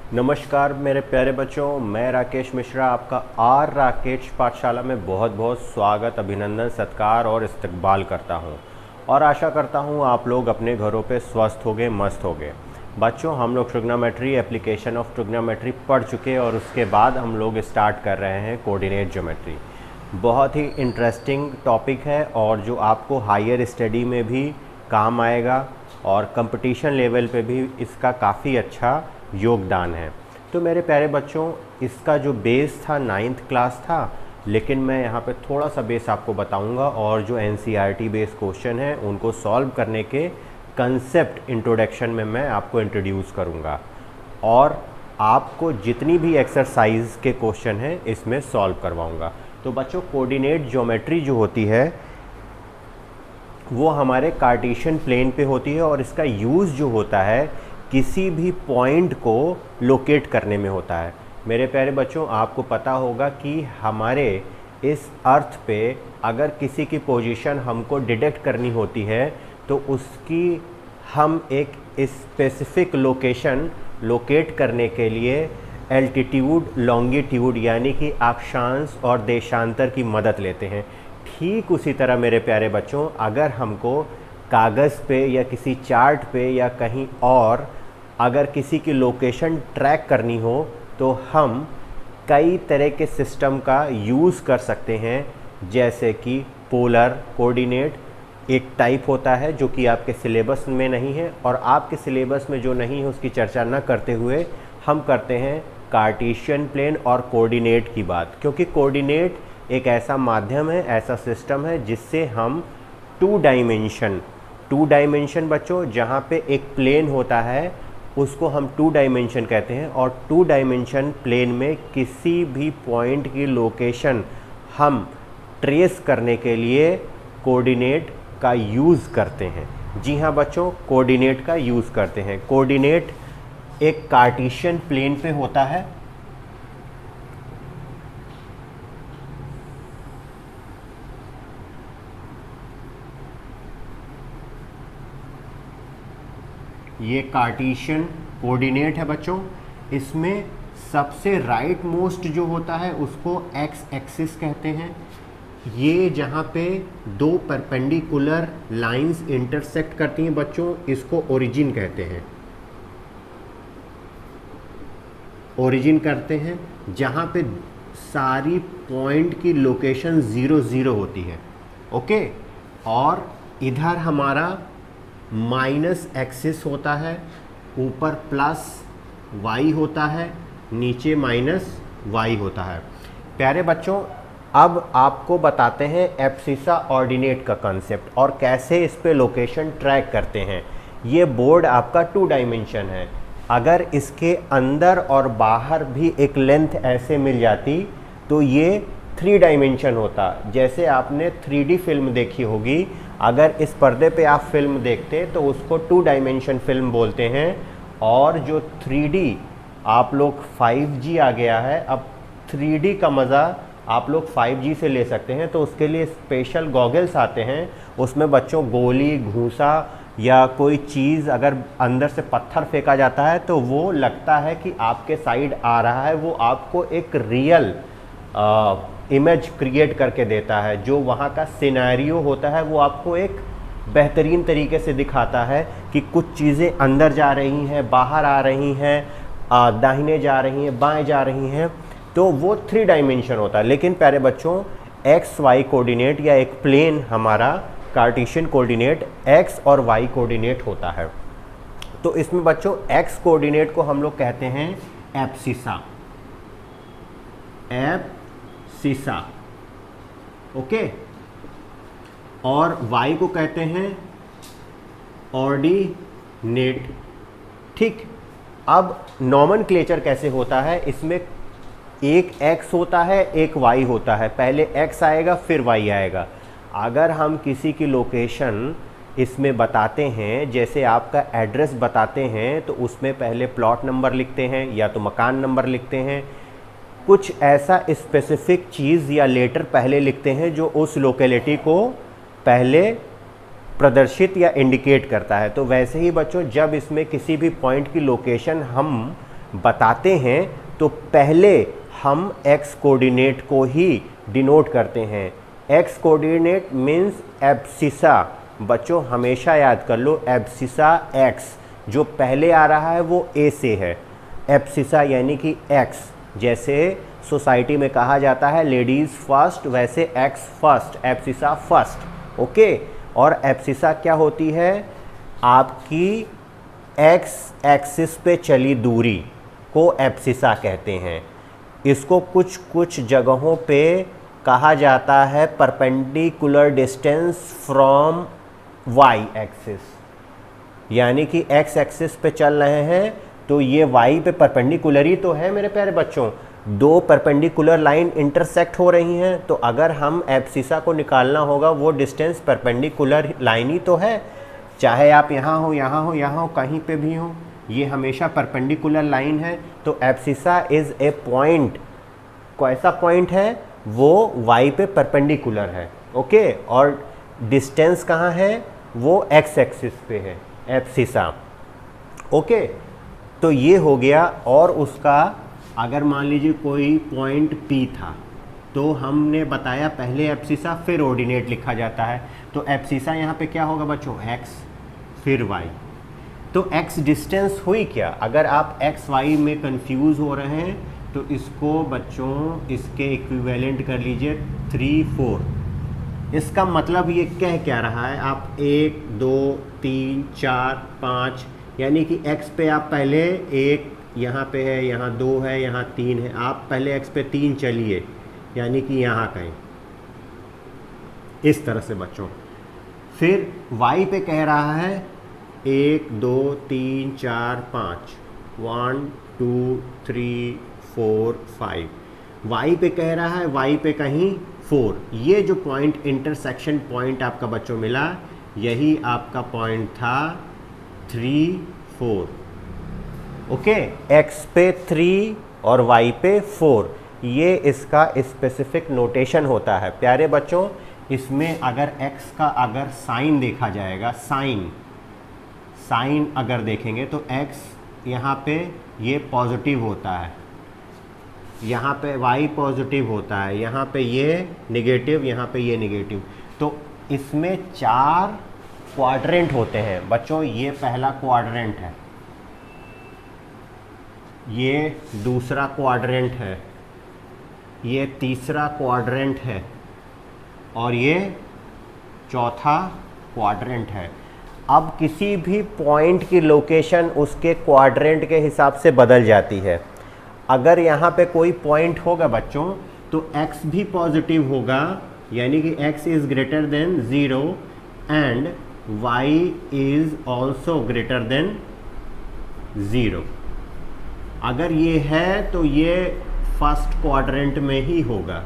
नमस्कार मेरे प्यारे बच्चों, मैं राकेश मिश्रा आपका आर राकेश पाठशाला में बहुत बहुत स्वागत, अभिनंदन, सत्कार और इस्तकबाल करता हूं और आशा करता हूं आप लोग अपने घरों पे स्वस्थ होंगे, मस्त होंगे। बच्चों, हम लोग ट्रिग्नोमेट्री, एप्लीकेशन ऑफ ट्रिग्नोमेट्री पढ़ चुके और उसके बाद हम लोग स्टार्ट कर रहे हैं कोऑर्डिनेट ज्योमेट्री। बहुत ही इंटरेस्टिंग टॉपिक है और जो आपको हायर स्टडी में भी काम आएगा और कंपटीशन लेवल पे भी इसका काफ़ी अच्छा योगदान है। तो मेरे प्यारे बच्चों, इसका जो बेस था 9th क्लास था, लेकिन मैं यहाँ पे थोड़ा सा बेस आपको बताऊँगा और जो NCERT बेस क्वेश्चन है उनको सॉल्व करने के कंसेप्ट इंट्रोडक्शन में मैं आपको इंट्रोड्यूस करूँगा और आपको जितनी भी एक्सरसाइज के क्वेश्चन हैं इसमें सॉल्व करवाऊँगा। तो बच्चों, कोऑर्डिनेट ज्योमेट्री जो होती है वो हमारे कार्टेशियन प्लेन पे होती है और इसका यूज़ जो होता है किसी भी पॉइंट को लोकेट करने में होता है। मेरे प्यारे बच्चों, आपको पता होगा कि हमारे इस अर्थ पे अगर किसी की पोजीशन हमको डिटेक्ट करनी होती है तो उसकी हम एक स्पेसिफिक लोकेशन लोकेट करने के लिए एल्टीट्यूड, लॉन्गिट्यूड यानी कि अक्षांश और देशांतर की मदद लेते हैं। ठीक उसी तरह मेरे प्यारे बच्चों, अगर हमको कागज़ पे या किसी चार्ट पे या कहीं और अगर किसी की लोकेशन ट्रैक करनी हो तो हम कई तरह के सिस्टम का यूज़ कर सकते हैं, जैसे कि पोलर कोऑर्डिनेट एक टाइप होता है जो कि आपके सिलेबस में नहीं है, और आपके सिलेबस में जो नहीं है उसकी चर्चा न करते हुए हम करते हैं कार्टेशियन प्लेन और कोऑर्डिनेट की बात, क्योंकि कोऑर्डिनेट एक ऐसा माध्यम है, ऐसा सिस्टम है जिससे हम टू डायमेंशन बच्चों, जहाँ पे एक प्लेन होता है उसको हम टू डायमेंशन कहते हैं, और टू डायमेंशन प्लेन में किसी भी पॉइंट की लोकेशन हम ट्रेस करने के लिए कोऑर्डिनेट का यूज़ करते हैं। जी हाँ बच्चों, कोऑर्डिनेट का यूज़ करते हैं। कोऑर्डिनेट एक कार्टेशियन प्लेन पे होता है, ये कार्टेशियन कोऑर्डिनेट है बच्चों। इसमें सबसे राइट मोस्ट जो होता है उसको एक्स एक्सिस कहते हैं। ये जहाँ पे दो परपेंडिकुलर लाइंस इंटरसेक्ट करती हैं बच्चों, इसको ओरिजिन कहते हैं। ओरिजिन करते हैं जहाँ पे सारी पॉइंट की लोकेशन 0 0 होती है। ओके, और इधर हमारा माइनस एक्सिस होता है, ऊपर प्लस वाई होता है, नीचे माइनस वाई होता है। प्यारे बच्चों, अब आपको बताते हैं एब्सिसा ऑर्डिनेट का कंसेप्ट और कैसे इस पे लोकेशन ट्रैक करते हैं। ये बोर्ड आपका 2 डायमेंशन है। अगर इसके अंदर और बाहर भी एक लेंथ ऐसे मिल जाती तो ये 3 डायमेंशन होता। जैसे आपने 3D फिल्म देखी होगी, अगर इस पर्दे पे आप फिल्म देखते तो उसको 2 डायमेंशन फिल्म बोलते हैं, और जो 3D आप लोग 5G आ गया है, अब 3D का मज़ा आप लोग 5G से ले सकते हैं। तो उसके लिए स्पेशल गॉगल्स आते हैं, उसमें बच्चों गोली, घूसा या कोई चीज़ अगर अंदर से पत्थर फेंका जाता है तो वो लगता है कि आपके साइड आ रहा है, वो आपको एक रियल इमेज क्रिएट करके देता है। जो वहाँ का सिनेरियो होता है वो आपको एक बेहतरीन तरीके से दिखाता है कि कुछ चीज़ें अंदर जा रही हैं, बाहर आ रही हैं, दाहिने जा रही हैं, बाएं जा रही हैं। तो वो 3 डायमेंशन होता है। लेकिन प्यारे बच्चों, एक्स वाई कोऑर्डिनेट या एक प्लेन हमारा कार्टेशियन कोऑर्डिनेट एक्स और वाई कोऑर्डिनेट होता है। तो इसमें बच्चों एक्स कोऑर्डिनेट को हम लोग कहते हैं एब्सिसा, एब्सिसा, ओके, और वाई को कहते हैं ऑर्डिनेट। ठीक, अब नॉमेनक्लेचर कैसे होता है, इसमें एक x होता है, एक y होता है। पहले x आएगा फिर y आएगा। अगर हम किसी की लोकेशन इसमें बताते हैं, जैसे आपका एड्रेस बताते हैं, तो उसमें पहले प्लॉट नंबर लिखते हैं या तो मकान नंबर लिखते हैं, कुछ ऐसा स्पेसिफिक चीज़ या लेटर पहले लिखते हैं जो उस लोकेलिटी को पहले प्रदर्शित या इंडिकेट करता है। तो वैसे ही बच्चों, जब इसमें किसी भी पॉइंट की लोकेशन हम बताते हैं तो पहले हम एक्स कोऑर्डिनेट को ही डिनोट करते हैं। X coordinate means abscissa. बच्चों हमेशा याद कर लो, एब्सिसा एक्स जो पहले आ रहा है वो ए से है। एब्सिसा यानी कि एक्स, जैसे सोसाइटी में कहा जाता है लेडीज़ फर्स्ट, वैसे x first, abscissa first. Okay, और एब्सिसा क्या होती है? आपकी एक्स एक्सिस पे चली दूरी को एब्सिसा कहते हैं। इसको कुछ कुछ जगहों पे कहा जाता है perpendicular distance from Y axis, यानी कि एक्स एक्सिस पे चल रहे हैं तो ये वाई पे परपेंडिकुलर ही तो है मेरे प्यारे बच्चों। दो परपेंडिकुलर लाइन इंटरसेक्ट हो रही हैं, तो अगर हम एब्सिसा को निकालना होगा वो डिस्टेंस परपेंडिकुलर लाइन ही तो है। चाहे आप यहाँ हो, यहाँ हो, यहाँ हो, कहीं पे भी हो, ये हमेशा परपेंडिकुलर लाइन है। तो एब्सिसा इज़ ए पॉइंट। कैसा पॉइंट है? वो वाई पे परपेंडिकुलर है। ओके, और डिस्टेंस कहाँ है? वो एक्स एक्सिस पे है, एब्सिसा। ओके, तो ये हो गया। और उसका अगर मान लीजिए कोई पॉइंट P था तो हमने बताया पहले एब्सिसा फिर ऑर्डिनेट लिखा जाता है। तो एब्सिसा यहाँ पे क्या होगा बच्चों? x फिर y। तो x डिस्टेंस हुई क्या? अगर आप x y में कंफ्यूज हो रहे हैं तो इसको बच्चों इसके इक्विवेलेंट कर लीजिए 3 4। इसका मतलब ये कह क्या रहा है? आप 1 2 3 4 5, यानी कि x पे आप पहले 1 यहाँ पे है, यहाँ 2 है, यहाँ 3 है, आप पहले x पे 3 चलिए, यानी कि यहाँ कहीं इस तरह से बच्चों। फिर y पे कह रहा है 1 2 3 4 5, 1 2 3 4 5। y पे कह रहा है, y पे कहीं 4। ये जो पॉइंट इंटरसेक्शन पॉइंट आपका बच्चों मिला, यही आपका पॉइंट था 3 4। ओके, x पे 3 और y पे 4, ये इसका स्पेसिफिक नोटेशन होता है प्यारे बच्चों। इसमें अगर x का अगर साइन देखा जाएगा, साइन अगर देखेंगे तो x यहाँ पे ये पॉजिटिव होता है, यहाँ पे y पॉजिटिव होता है, यहाँ पे ये नेगेटिव, यहाँ पे ये नेगेटिव। तो इसमें 4 क्वाड्रेंट होते हैं बच्चों। ये पहला क्वाड्रेंट है, ये दूसरा क्वाड्रेंट है, ये तीसरा क्वाड्रेंट है और ये चौथा क्वाड्रेंट है। अब किसी भी पॉइंट की लोकेशन उसके क्वाड्रेंट के हिसाब से बदल जाती है। अगर यहाँ पे कोई पॉइंट होगा बच्चों तो x भी पॉजिटिव होगा, यानी कि x is greater than 0 and y is also greater than 0। अगर ये है तो ये फर्स्ट क्वाड्रेंट में ही होगा।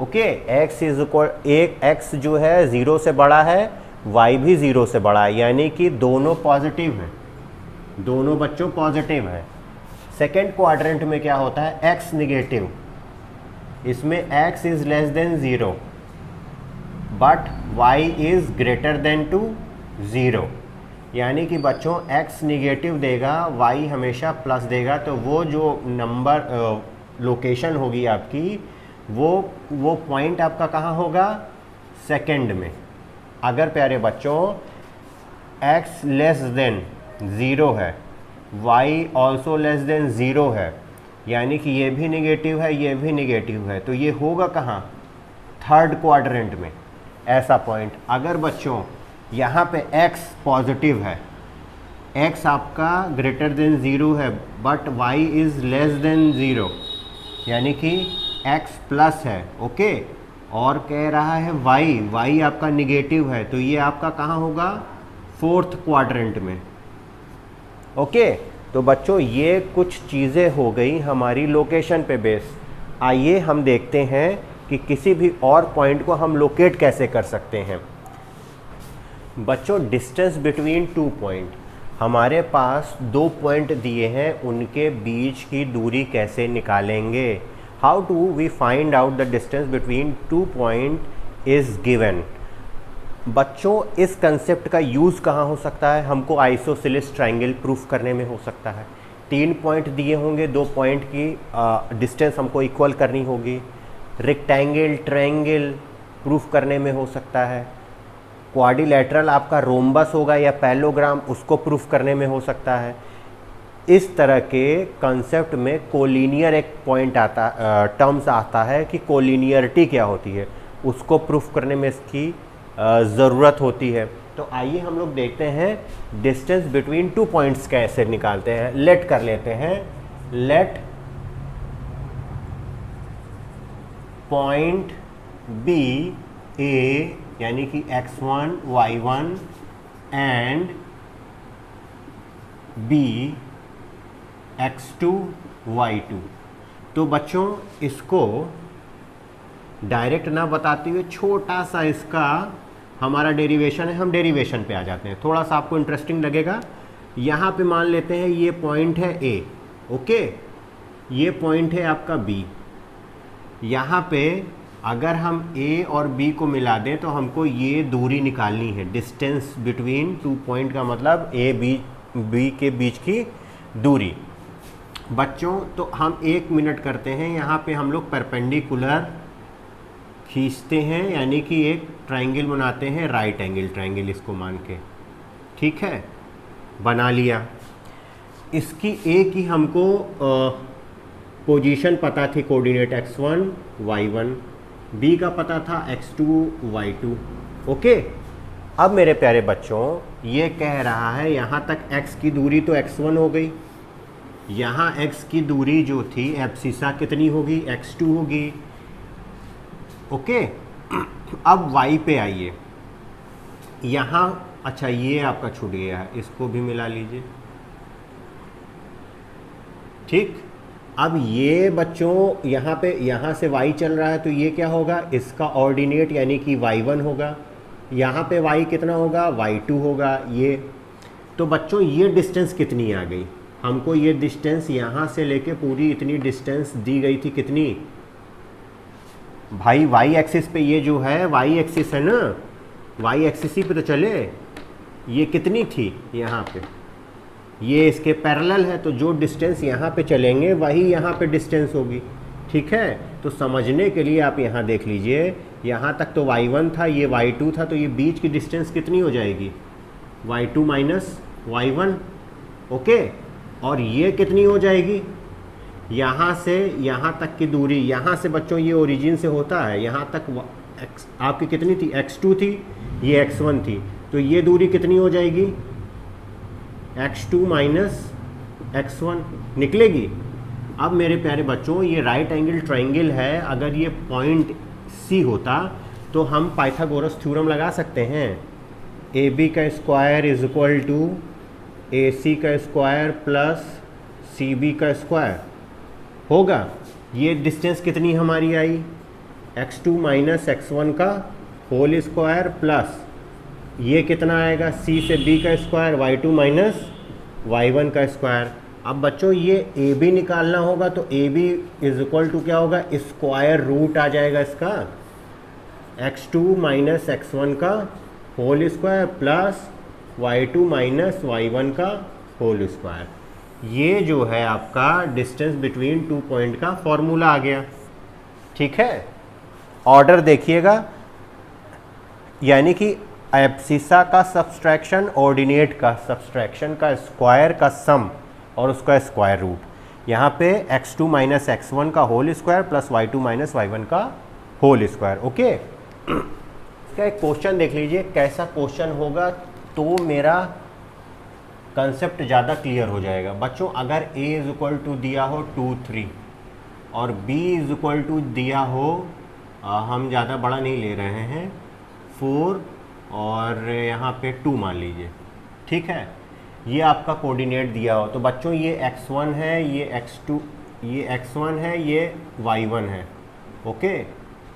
ओके, x इज इक्वल, एक x जो है 0 से बड़ा है, y भी 0 से बड़ा है, यानी कि दोनों पॉजिटिव हैं, दोनों बच्चों पॉजिटिव हैं। सेकेंड क्वाड्रेंट में क्या होता है? x negative. इसमें x is less than 0 but y is greater than to 0, यानी कि बच्चों x निगेटिव देगा, y हमेशा प्लस देगा। तो वो जो नंबर लोकेशन होगी आपकी, वो पॉइंट आपका कहाँ होगा? सेकंड में। अगर प्यारे बच्चों x लेस देन 0 है, y ऑल्सो लेस देन 0 है, यानी कि ये भी निगेटिव है, ये भी निगेटिव है, तो ये होगा कहाँ? थर्ड क्वाड्रेंट में ऐसा पॉइंट। अगर बच्चों यहाँ पे x पॉजिटिव है, x आपका ग्रेटर देन 0 है but y is less than 0, यानी कि x प्लस है। ओके, और कह रहा है y आपका निगेटिव है, तो ये आपका कहाँ होगा? फोर्थ क्वाड्रेंट में। ओके, तो बच्चों ये कुछ चीज़ें हो गई हमारी लोकेशन पे बेस। आइए हम देखते हैं कि किसी भी और पॉइंट को हम लोकेट कैसे कर सकते हैं। बच्चों डिस्टेंस बिटवीन 2 पॉइंट, हमारे पास 2 पॉइंट दिए हैं, उनके बीच की दूरी कैसे निकालेंगे? How to we find out the distance between 2 point is given. बच्चों इस कंसेप्ट का यूज़ कहाँ हो सकता है? हमको आइसोसेलेस ट्रायंगल प्रूफ करने में हो सकता है। 3 पॉइंट दिए होंगे, 2 पॉइंट की डिस्टेंस हमको इक्वल करनी होगी। रेक्टेंगल, ट्रायंगल प्रूफ करने में हो सकता है। क्वाड्रिलेटरल आपका रोम्बस होगा या पैलोग्राम, उसको प्रूफ करने में हो सकता है। इस तरह के कंसेप्ट में कोलिनियर एक पॉइंट आता, टर्म्स आता है कि कोलिनियरिटी क्या होती है, उसको प्रूफ करने में इसकी ज़रूरत होती है। तो आइए हम लोग देखते हैं डिस्टेंस बिटवीन 2 पॉइंट्स कैसे निकालते हैं। लेट कर लेते हैं, लेट पॉइंट बी ए यानी कि x1 y1 and B x2 y2। तो बच्चों इसको डायरेक्ट ना बताते हुए छोटा सा इसका हमारा डेरिवेशन है, हम डेरिवेशन पे आ जाते हैं। थोड़ा सा आपको इंटरेस्टिंग लगेगा। यहाँ पे मान लेते हैं ये पॉइंट है A, ओके, ये पॉइंट है आपका B। यहाँ पे अगर हम A और B को मिला दें तो हमको ये दूरी निकालनी है। डिस्टेंस बिटवीन 2 पॉइंट का मतलब A B के बीच की दूरी। बच्चों तो हम 1 मिनट करते हैं, यहाँ पे हम लोग परपेंडिकुलर खींचते हैं, यानी कि एक ट्रायंगल बनाते हैं, राइट एंगल ट्रायंगल इसको मान के, ठीक है, बना लिया। इसकी ए की हमको पोजीशन पता थी, कोऑर्डिनेट x1 y1, बी का पता था x2 y2, ओके। अब मेरे प्यारे बच्चों ये कह रहा है यहाँ तक x की दूरी तो x1 हो गई, यहाँ x की दूरी जो थी एब्सिसा कितनी होगी, x2 होगी, ओके। अब y पे आइए, यहाँ अच्छा ये आपका छूट गया है, इसको भी मिला लीजिए, ठीक। अब ये बच्चों यहाँ पे, यहाँ से y चल रहा है तो ये क्या होगा, इसका ऑर्डिनेट यानी कि y1 होगा, यहाँ पे y कितना होगा, y2 होगा ये। तो बच्चों ये डिस्टेंस कितनी आ गई, हमको ये डिस्टेंस यहाँ से लेके पूरी इतनी डिस्टेंस दी गई थी, कितनी भाई, y एक्सिस पे ये जो है y एक्सिस है ना, y एक्सिस ही पे तो चले, ये कितनी थी यहाँ पे, ये इसके पैरेलल है, तो जो डिस्टेंस यहाँ पे चलेंगे वही यहाँ पे डिस्टेंस होगी, ठीक है। तो समझने के लिए आप यहाँ देख लीजिए, यहाँ तक तो y1 था, ये y2 था, तो ये बीच की डिस्टेंस कितनी हो जाएगी, y2 माइनस y1, ओके। और ये कितनी हो जाएगी, यहाँ से यहाँ तक की दूरी, यहाँ से बच्चों ये ओरिजिन से होता है, यहाँ तक आपकी कितनी थी, x2 थी, ये x1 थी, तो ये दूरी कितनी हो जाएगी, x2 माइनस x1 निकलेगी। अब मेरे प्यारे बच्चों ये राइट एंगल ट्रायंगल है, अगर ये पॉइंट C होता तो हम पाइथागोरस थ्योरम लगा सकते हैं, AB का square is equal to AC का स्क्वायर प्लस CB का स्क्वायर होगा। ये डिस्टेंस कितनी हमारी आई, x2 माइनस x1 का होल स्क्वायर प्लस ये कितना आएगा, C से B का स्क्वायर, y2 माइनस y1 का स्क्वायर। अब बच्चों ये AB निकालना होगा, तो AB इज इक्वल टू क्या होगा, स्क्वायर रूट आ जाएगा इसका, x2 माइनस x1 का whole square plus y2 minus y1 का होल स्क्वायर। ये जो है आपका डिस्टेंस बिटवीन 2 पॉइंट का फॉर्मूला आ गया, ठीक है। ऑर्डर देखिएगा, यानी कि एब्सिसा का सब्सट्रैक्शन, ऑर्डिनेट का सब्सट्रैक्शन का स्क्वायर का सम और उसका स्क्वायर रूट। यहाँ पे x2 माइनस x1 का whole square plus y2 minus y1 का होल स्क्वायर, ओके। इसका एक क्वेश्चन देख लीजिए, कैसा क्वेश्चन होगा तो मेरा कंसेप्ट ज़्यादा क्लियर हो जाएगा। बच्चों अगर a इज इक्वल टू दिया हो 2 3 और b इज इक्वल टू दिया हो, हम ज़्यादा बड़ा नहीं ले रहे हैं, 4 और यहाँ पे 2 मान लीजिए, ठीक है। ये आपका कोऑर्डिनेट दिया हो, तो बच्चों ये x1 है, ये x2, ये x1 है, ये y1 है, ओके,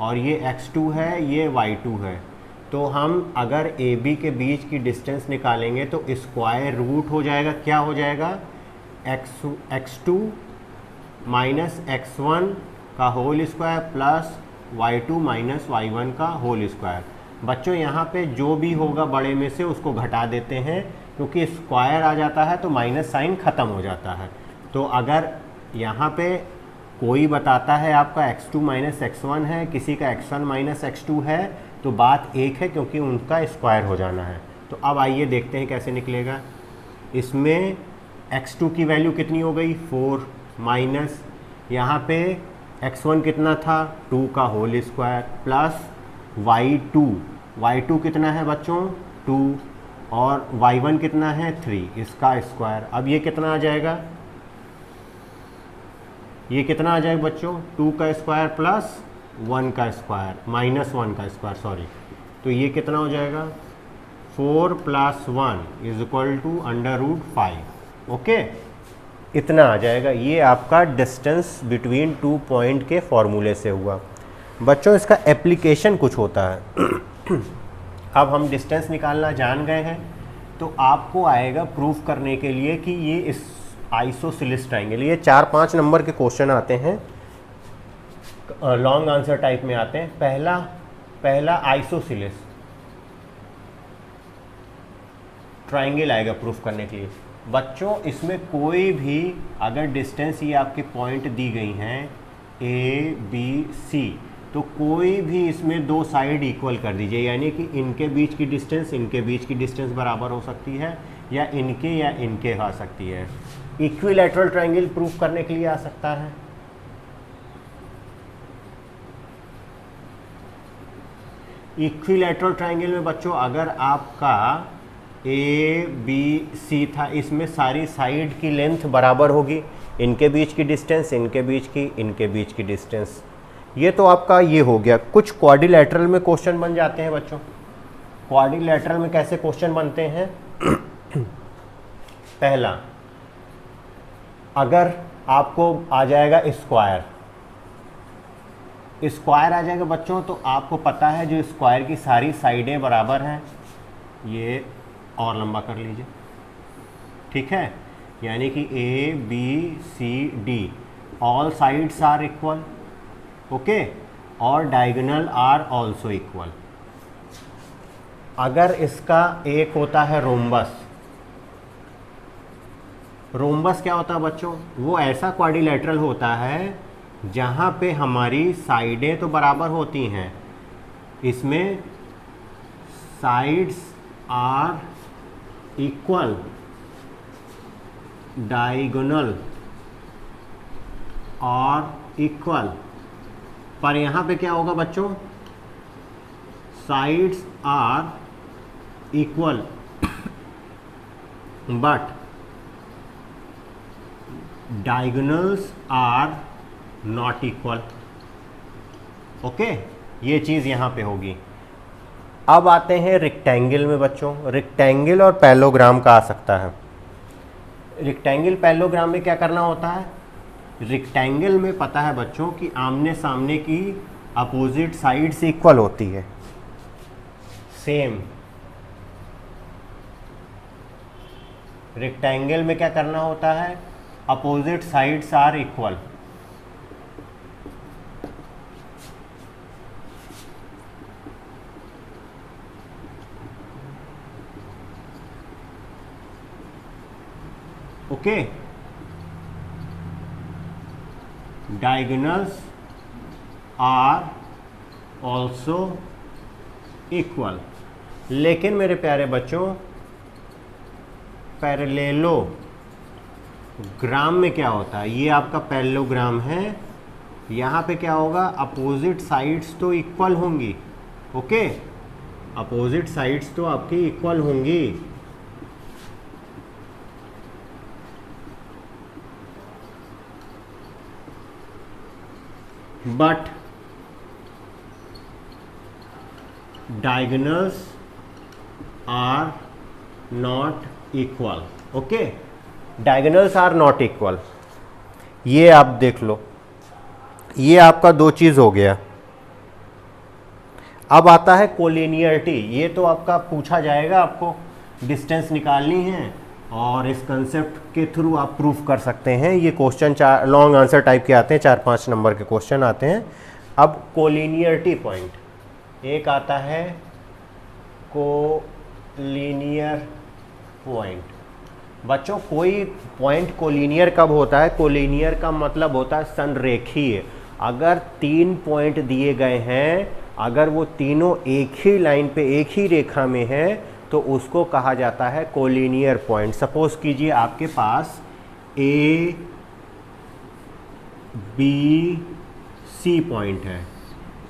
और ये x2 है, ये y2 है। तो हम अगर AB के बीच की डिस्टेंस निकालेंगे तो स्क्वायर रूट हो जाएगा, क्या हो जाएगा, x2 माइनस x1 का whole square plus y2 minus y1 का होल स्क्वायर। बच्चों यहाँ पे जो भी होगा बड़े में से उसको घटा देते हैं, क्योंकि स्क्वायर आ जाता है तो माइनस साइन ख़त्म हो जाता है। तो अगर यहाँ पे कोई बताता है आपका x2 माइनस x1 है, किसी का x1 माइनस x2 है, तो बात एक है क्योंकि उनका स्क्वायर हो जाना है। तो अब आइए देखते हैं कैसे निकलेगा। इसमें x2 की वैल्यू कितनी हो गई 4 माइनस यहाँ पे x1 कितना था 2 का होल स्क्वायर प्लस y2 कितना है बच्चों 2 और y1 कितना है 3 इसका स्क्वायर। अब ये कितना आ जाएगा, ये कितना आ जाएगा बच्चों 2 का स्क्वायर प्लस 1 का स्क्वायर माइनस 1 का स्क्वायर सॉरी। तो ये कितना हो जाएगा 4 plus 1 is equal to √5। Okay, इतना आ जाएगा। ये आपका डिस्टेंस बिटवीन 2 पॉइंट के फॉर्मूले से हुआ। बच्चों इसका एप्लीकेशन कुछ होता है। अब हम डिस्टेंस निकालना जान गए हैं, तो आपको आएगा प्रूफ करने के लिए कि ये इस आइसोसेलेस ट्रायंगल, ये 4-5 नंबर के क्वेश्चन आते हैं, लॉन्ग आंसर टाइप में आते हैं। पहला आइसोसेलेस ट्रायंगल आएगा प्रूफ करने के लिए। बच्चों इसमें कोई भी अगर डिस्टेंस ये आपके पॉइंट दी गई हैं A B C, तो कोई भी इसमें दो साइड इक्वल कर दीजिए, यानी कि इनके बीच की डिस्टेंस बराबर हो सकती है या इनके आ सकती है। इक्विलैटरल ट्रायंगल प्रूफ करने के लिए आ सकता है। इक्विलैटरल ट्रायंगल में बच्चों अगर आपका A B C था, इसमें सारी साइड की लेंथ बराबर होगी, इनके बीच की डिस्टेंस, इनके बीच की डिस्टेंस। ये तो आपका ये हो गया। कुछ क्वाड्रिलैटरल में क्वेश्चन बन जाते हैं बच्चों। क्वाड्रिलैटरल में कैसे क्वेश्चन बनते हैं पहला, अगर आपको आ जाएगा स्क्वायर आ जाएगा बच्चों, तो आपको पता है जो स्क्वायर की सारी साइडें बराबर हैं, ये और लंबा कर लीजिए, ठीक है, यानी कि A B C D all sides are equal, okay, और डायगोनल आर ऑल्सो इक्वल। अगर इसका एक होता है रोम्बस क्या होता है बच्चों, वो ऐसा क्वाड्रिलैटरल होता है जहाँ पे हमारी साइडें तो बराबर होती हैं, इसमें साइड्स आर इक्वल, डायगोनल और इक्वल, पर यहाँ पे क्या होगा बच्चों, sides are equal but diagonals are not equal. Okay, ये चीज़ यहाँ पे होगी। अब आते हैं रेक्टेंगल में बच्चों। रेक्टेंगल और पैरेललोग्राम का आ सकता है। रेक्टेंगल पैरेललोग्राम में क्या करना होता है, रेक्टेंगल में पता है बच्चों कि आमने सामने की अपोजिट साइड्स इक्वल होती है, सेम। रेक्टेंगल में क्या करना होता है, opposite sides are equal. Okay, diagonals are also equal. लेकिन मेरे प्यारे बच्चों पैरेललोग्राम में क्या होता है, ये आपका पैरेललोग्राम है, यहाँ पे क्या होगा, अपोजिट साइड्स तो इक्वल होंगी, ओके, अपोजिट साइड्स तो आपकी इक्वल होंगी, but diagonals are not equal. Okay, diagonals are not equal, ये आप देख लो, ये आपका दो चीज़ हो गया। अब आता है कोलिनियरिटी। ये तो आपका पूछा जाएगा, आपको डिस्टेंस निकालनी है और इस कंसेप्ट के थ्रू आप प्रूफ कर सकते हैं। ये क्वेश्चन लॉन्ग आंसर टाइप के आते हैं, 4-5 नंबर के क्वेश्चन आते हैं। अब कोलिनियरिटी पॉइंट, एक आता है कोलिनियर पॉइंट, बच्चों कोई पॉइंट कोलिनियर कब होता है? कोलिनियर का मतलब होता है संरेखीय। अगर 3 पॉइंट दिए गए हैं, अगर वो तीनों एक ही लाइन पे एक ही रेखा में हैं तो उसको कहा जाता है कोलिनियर पॉइंट। सपोज कीजिए आपके पास ए बी सी पॉइंट है,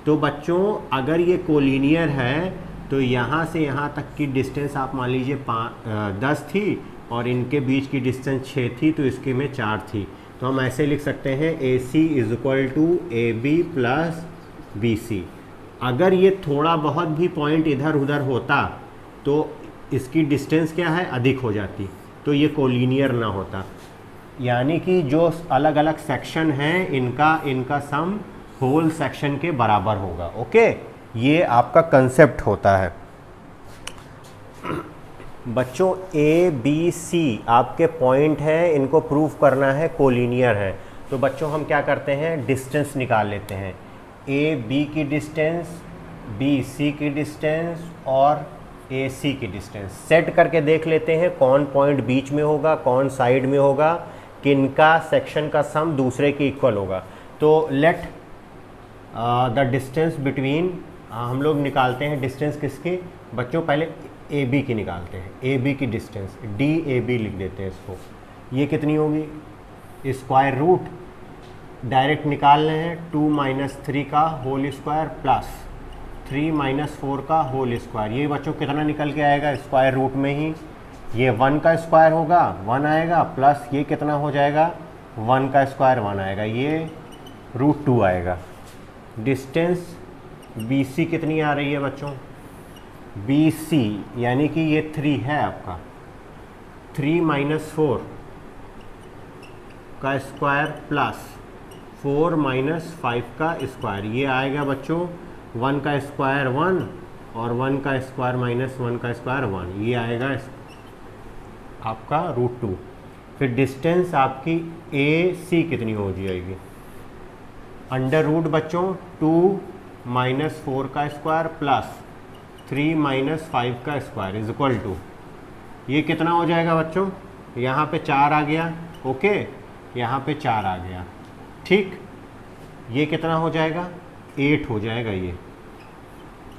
तो बच्चों अगर ये कोलिनियर है तो यहाँ से यहाँ तक की डिस्टेंस आप मान लीजिए 10 थी और इनके बीच की डिस्टेंस 6 थी, तो इसके में 4 थी। तो हम ऐसे लिख सकते हैं A C is equal to A B plus B C. अगर ये थोड़ा बहुत भी पॉइंट इधर उधर होता तो इसकी डिस्टेंस क्या है? अधिक हो जाती, तो ये कोलिनियर ना होता। यानी कि जो अलग अलग सेक्शन हैं इनका सम होल सेक्शन के बराबर होगा। ओके, ये आपका कंसेप्ट होता है। बच्चों ए बी सी आपके पॉइंट हैं, इनको प्रूव करना है कोलिनियर है, तो बच्चों हम क्या करते हैं? डिस्टेंस निकाल लेते हैं। ए बी की डिस्टेंस, बी सी की डिस्टेंस और ए सी की डिस्टेंस सेट करके देख लेते हैं कौन पॉइंट बीच में होगा, कौन साइड में होगा, किनका सेक्शन का सम दूसरे के इक्वल होगा। तो लेट द डिस्टेंस बिटवीन, हम लोग निकालते हैं डिस्टेंस किसकी? बच्चों पहले ए बी की निकालते हैं। ए बी की डिस्टेंस डी ए बी लिख देते हैं इसको। ये कितनी होगी? स्क्वायर रूट डायरेक्ट निकाल रहे हैं 2 - 3 का होल स्क्वायर प्लस 3 - 4 का होल स्क्वायर। ये बच्चों कितना निकल के आएगा? स्क्वायर रूट में ही ये 1 का स्क्वायर होगा 1 आएगा, प्लस ये कितना हो जाएगा? 1 का स्क्वायर 1 आएगा, ये √2 आएगा। डिस्टेंस बी सी कितनी आ रही है बच्चों? बी सी यानी कि ये 3 है आपका, 3 - 4 का स्क्वायर प्लस 4 - 5 का स्क्वायर, ये आएगा बच्चों 1 का स्क्वायर 1 और 1 का स्क्वायर - 1 का स्क्वायर 1, ये आएगा आपका √2। फिर डिस्टेंस आपकी ए सी कितनी हो जाएगी? अंडर रूट बच्चों 2 - 4 का स्क्वायर प्लस 3 - 5 का स्क्वायर इज इक्वल टू, ये कितना हो जाएगा बच्चों? यहाँ पे 4 आ गया। ओके, यहाँ पे 4 आ गया, ठीक। ये कितना हो जाएगा? 8 हो जाएगा, ये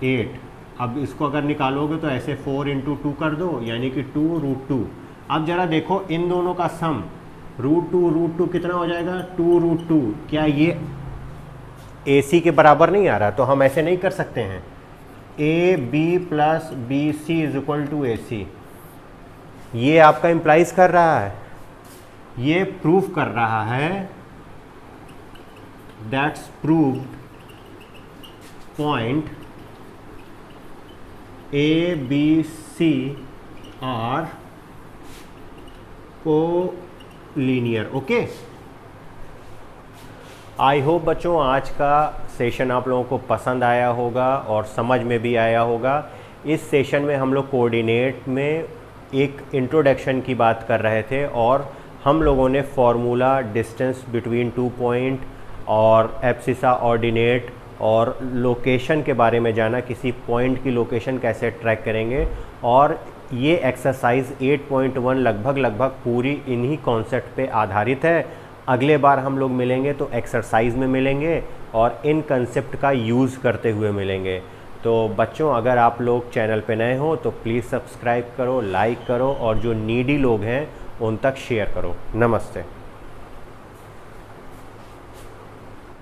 8। अब इसको अगर निकालोगे तो ऐसे 4 × 2 कर दो, यानी कि 2 √2। अब जरा देखो इन दोनों का सम √2 कितना हो जाएगा? 2 √2। क्या ये ए सी के बराबर नहीं आ रहा? तो हम ऐसे नहीं कर सकते हैं A B plus B C is equal to A C. ये आपका इम्प्लाइज कर रहा है, ये प्रूव कर रहा है that's proved point A B C are collinear. Okay, I hope बच्चों आज का सेशन आप लोगों को पसंद आया होगा और समझ में भी आया होगा। इस सेशन में हम लोग कोऑर्डिनेट में एक इंट्रोडक्शन की बात कर रहे थे और हम लोगों ने फॉर्मूला, डिस्टेंस बिटवीन 2 पॉइंट और एब्सिसा ऑर्डिनेट और लोकेशन के बारे में जाना, किसी पॉइंट की लोकेशन कैसे ट्रैक करेंगे। और ये एक्सरसाइज 8.1 लगभग पूरी इन्हीं कॉन्सेप्ट पे आधारित है। अगले बार हम लोग मिलेंगे तो एक्सरसाइज में मिलेंगे और इन कंसेप्ट का यूज़ करते हुए मिलेंगे। तो बच्चों अगर आप लोग चैनल पे नए हो तो प्लीज़ सब्सक्राइब करो, लाइक करो और जो नीडी लोग हैं उन तक शेयर करो। नमस्ते।